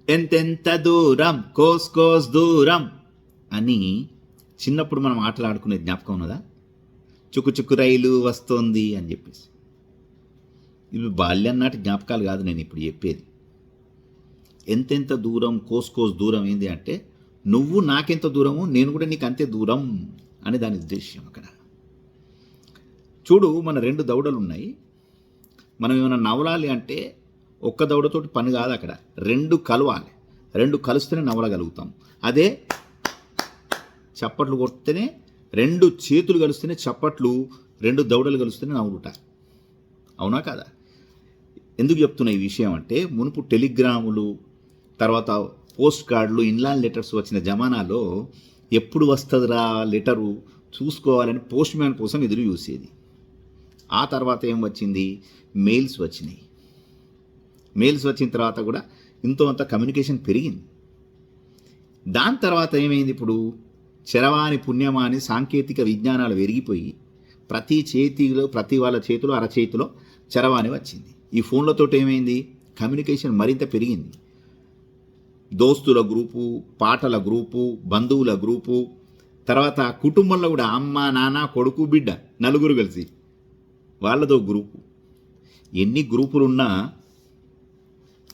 ఎంతెంత దూరం కోస్ కోస్ దూరం అని చిన్నప్పుడు మనం ఆటలాడుకునే జ్ఞాపకం ఉన్నదా? చుక్కు చుక్కు రైలు వస్తోంది అని చెప్పేసి. ఇవి బాల్యం నాటి జ్ఞాపకాలు కాదు నేను ఇప్పుడు చెప్పేది. ఎంతెంత దూరం కోస్ కోస్ దూరం ఏంది అంటే, నువ్వు నాకెంత దూరము నేను కూడా నీకు అంతే దూరం అని దాని ఉద్దేశ్యం. అక్కడ చూడు, మన 2 దవడలు ఉన్నాయి. మనం ఏమైనా నవలాలి అంటే ఒక్క దవడతోటి పని కాదు, అక్కడ 2 కలవాలి. 2 కలిస్తేనే నవలగలుగుతాం. అదే చప్పట్లు కొడితేనే 2 చేతులు కలిస్తేనే చప్పట్లు, 2 దవడలు కలిస్తేనే నవ్వులుట. అవునా కాదా? ఎందుకు చెప్తున్నా ఈ విషయం అంటే, మునుపు టెలిగ్రాములు, తర్వాత పోస్ట్ కార్డులు, ఇన్లాండ్ లెటర్స్ వచ్చిన జమానాలో ఎప్పుడు వస్తుందిరా లెటరు చూసుకోవాలని పోస్ట్ మ్యాన్ కోసం ఎదురు చూసేది. ఆ తర్వాత ఏం వచ్చింది? మెయిల్స్ వచ్చినాయి. మెయిల్స్ వచ్చిన తర్వాత కూడా ఇంతో అంత కమ్యూనికేషన్ పెరిగింది. దాని తర్వాత ఏమైంది? ఇప్పుడు చరవాణి పుణ్యమాని సాంకేతిక విజ్ఞానాలు పెరిగిపోయి ప్రతి చేతిలో, ప్రతి వాళ్ళ చేతిలో అరచేతిలో చరవాణి వచ్చింది. ఈ ఫోన్లతో ఏమైంది? కమ్యూనికేషన్ మరింత పెరిగింది. దోస్తుల గ్రూపు, పాటల గ్రూపు, బంధువుల గ్రూపు, తర్వాత కుటుంబంలో కూడా అమ్మ నాన్న కొడుకు బిడ్డ నలుగురు కలిసి వాళ్ళదో గ్రూపు. ఎన్ని గ్రూపులున్నా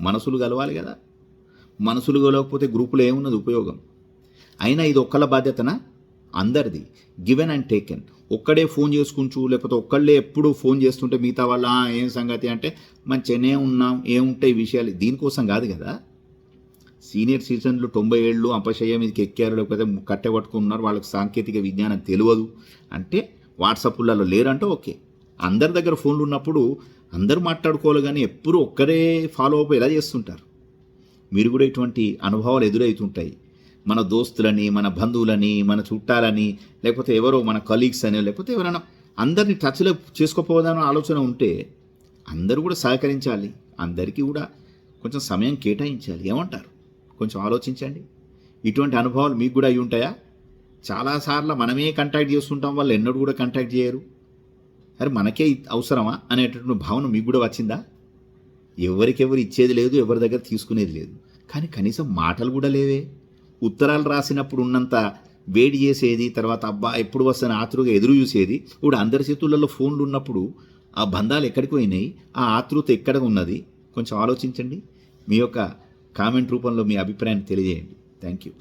మనసులు కలవాలి కదా. మనసులు కలవకపోతే గ్రూపులో ఏమున్నది ఉపయోగం? అయినా ఇది ఒక్కళ్ళ బాధ్యతనా? అందరిది. Given and taken. ఒక్కడే ఫోన్ చేసుకుంటూ, లేకపోతే ఒక్కళ్ళే ఎప్పుడు ఫోన్ చేస్తుంటే మిగతా వాళ్ళు ఏం సంగతి అంటే మంచిగానే ఉన్నాం, ఏముంటాయి విషయాలు, దీనికోసం కాదు కదా. సీనియర్ సిటిజన్లు 90 ఏళ్ళు అపశయ్య మీదకి ఎక్కారు, లేకపోతే కట్టె పట్టుకున్నారు, వాళ్ళకి సాంకేతిక విజ్ఞానం తెలియదు అంటే వాట్సాప్లలో లేరంటే ఓకే. అందరి దగ్గర ఫోన్లు ఉన్నప్పుడు అందరూ మాట్లాడుకోవాలి, కానీ ఎప్పుడు ఒక్కరే ఫాలో అప్ ఎలా చేస్తుంటారు? మీరు కూడా ఇటువంటి అనుభవాలు ఎదురవుతుంటాయి. మన దోస్తులని, మన బంధువులని, మన చుట్టాలని, లేకపోతే ఎవరో మన కలీగ్స్ అని, లేకపోతే ఎవరైనా అందరినీ టచ్లో చేసుకోపోదాని ఆలోచన ఉంటే అందరూ కూడా సహకరించాలి, అందరికీ కూడా కొంచెం సమయం కేటాయించాలి. ఏమంటారు? కొంచెం ఆలోచించండి. ఇటువంటి అనుభవాలు మీకు కూడా అయి ఉంటాయా? చాలాసార్లు మనమే కాంటాక్ట్ చేస్తుంటాం, వాళ్ళు ఎన్నడూ కూడా కాంటాక్ట్ చేయరు. అరే మనకే అవసరమా అనేటటువంటి భావన మీకు కూడా వచ్చిందా? ఎవరికెవరు ఇచ్చేది లేదు, ఎవరి దగ్గర తీసుకునేది లేదు, కానీ కనీసం మాటలు కూడా లేవే. ఉత్తరాలు రాసినప్పుడు ఉన్నంత వేడి చేసేది, తర్వాత అబ్బా ఎప్పుడు వస్తాను ఆతృగా ఎదురు చూసేది, ఇప్పుడు అందరి చేతులలో ఫోన్లు ఉన్నప్పుడు ఆ బంధాలు ఎక్కడికి పోయినాయి? ఆ ఆతృత ఎక్కడ ఉన్నది? కొంచెం ఆలోచించండి. మీ యొక్క కామెంట్ రూపంలో మీ అభిప్రాయాన్ని తెలియజేయండి. Thank you.